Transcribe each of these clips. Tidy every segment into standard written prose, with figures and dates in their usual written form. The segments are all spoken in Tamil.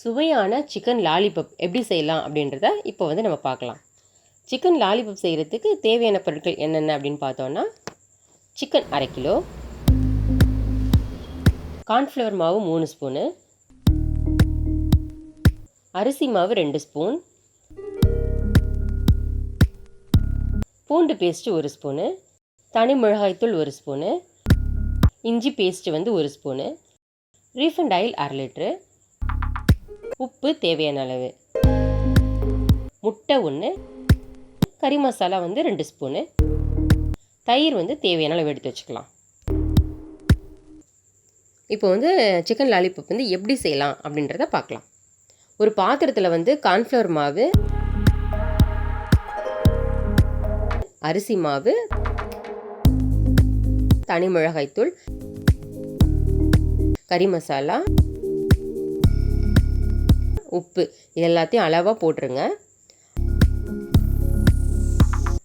சுவையான சிக்கன் லாலிபப் எப்படி செய்யலாம் அப்படின்றத இப்போ வந்து நம்ம பார்க்கலாம். சிக்கன் லாலிபப் செய்கிறதுக்கு தேவையான பொருட்கள் என்னென்ன அப்படின்னு பார்த்தோன்னா, சிக்கன் 1/2 கிலோ, கார்ன்ஃப்ளவர் மாவு 3 ஸ்பூனு, அரிசி மாவு 2 ஸ்பூன், பூண்டு பேஸ்ட்டு 1 ஸ்பூனு, தனி மிளகாய்த்தூள் 1 ஸ்பூனு, இஞ்சி பேஸ்ட்டு வந்து 1 ஸ்பூனு, ரீஃபண்ட் ஆயில் 1/2 லிட்ரு, உப்பு தேவையான அளவு, முட்டை 1, கறி மசாலா வந்து 2 ஸ்பூனு, தயிர் வந்து தேவையான அளவு எடுத்து வச்சுக்கலாம். இப்போ வந்து சிக்கன் லாலிபப் வந்து எப்படி செய்யலாம் அப்படின்றத பார்க்கலாம். ஒரு பாத்திரத்தில் வந்து கார்ன்ஃப்ளவர் மாவு, அரிசி மாவு, தனி மிளகாய்த்தூள், கறி மசாலா, உப்பு இது எல்லாத்தையும் அளவாக போட்டுருங்க.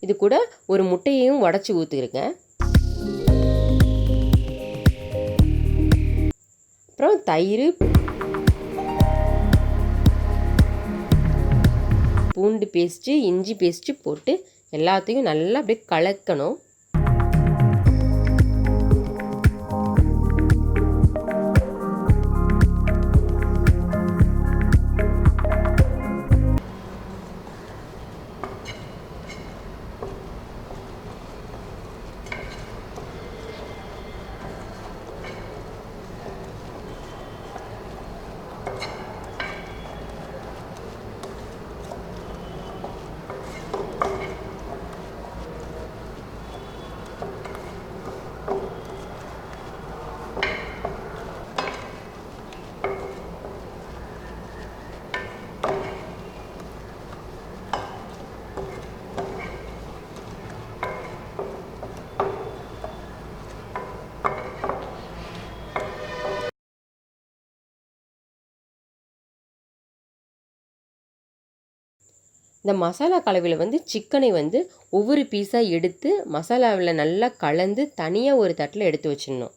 இது கூட ஒரு முட்டையையும் உடச்சி ஊற்றிருங்க. அப்புறம் தயிர், பூண்டு பேஸ்ட்டு, இஞ்சி பேஸ்ட்டு போட்டு எல்லாத்தையும் நல்லா அப்படியே கலக்கணும். இந்த மசாலா கலவையில் வந்து சிக்கனை வந்து ஒவ்வொரு பீஸாக எடுத்து மசாலாவில் நல்லா கலந்து தனியாக ஒரு தட்டில் எடுத்து வச்சிடணும்.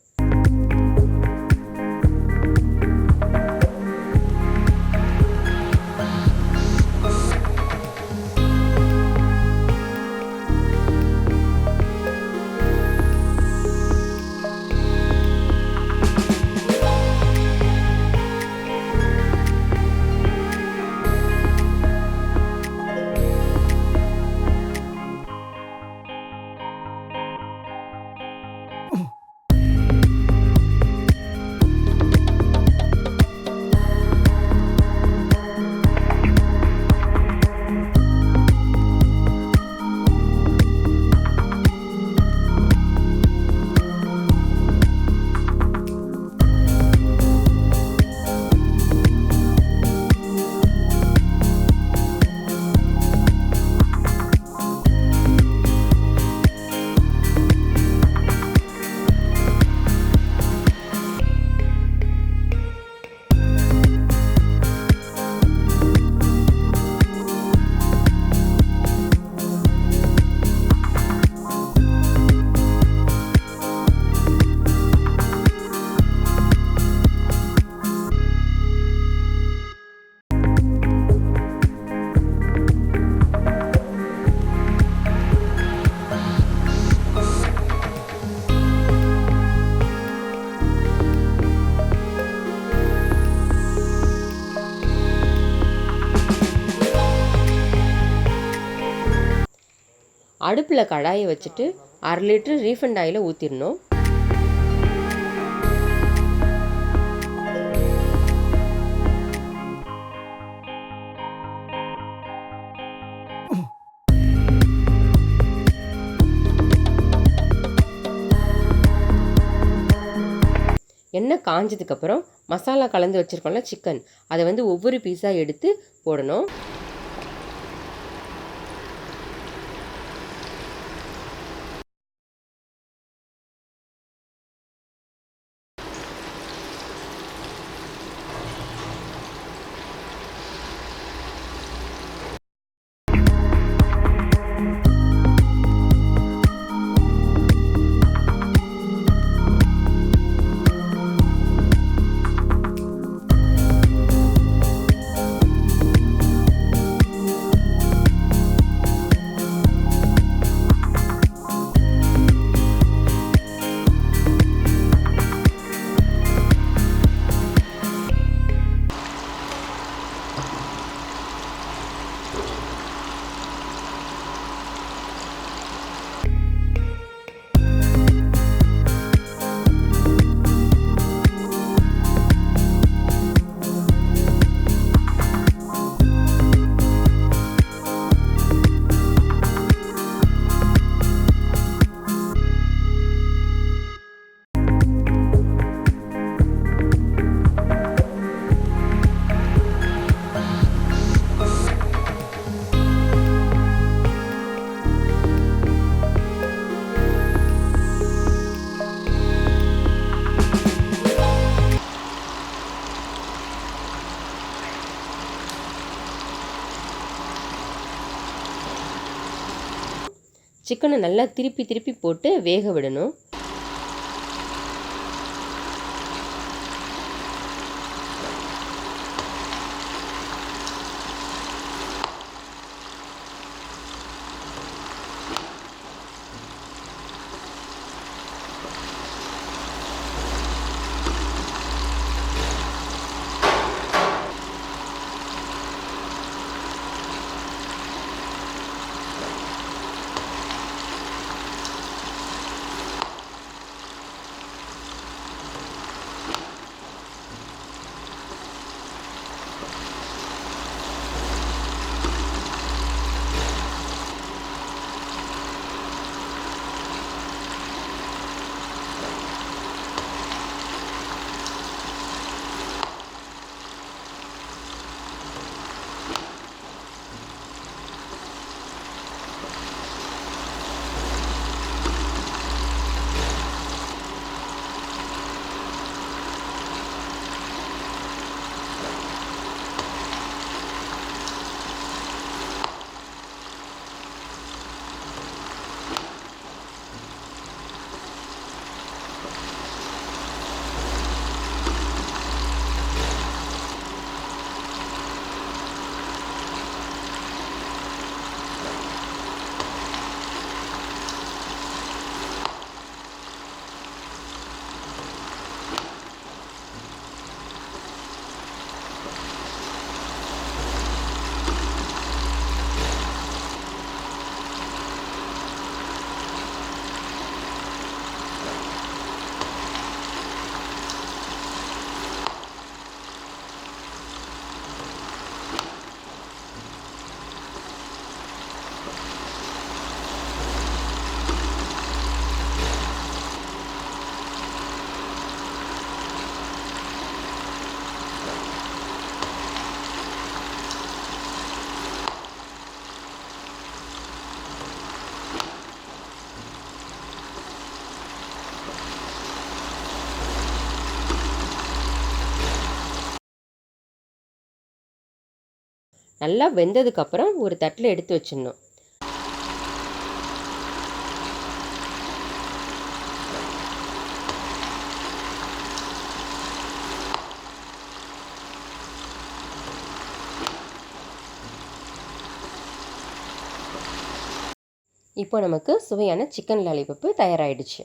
அடுப்பில் கடாயை வச்சுட்டு 1/2 லிட்டரு ரீஃபண்ட் ஆயிலை ஊற்றிடணும். எண்ணெய் காஞ்சதுக்கப்புறம் மசாலா கலந்து வச்சுருக்கோம்ல சிக்கன், அதை வந்து ஒவ்வொரு பீஸாக எடுத்து போடணும். சிக்கனை நல்லா திருப்பி திருப்பி போட்டு வேக விடணும். நல்லா வெந்ததுக்கப்புறம் ஒரு தட்டில் எடுத்து வச்சிடணும். இப்போ நமக்கு சுவையான சிக்கன் லாலிபப்பு தயாராகிடுச்சு.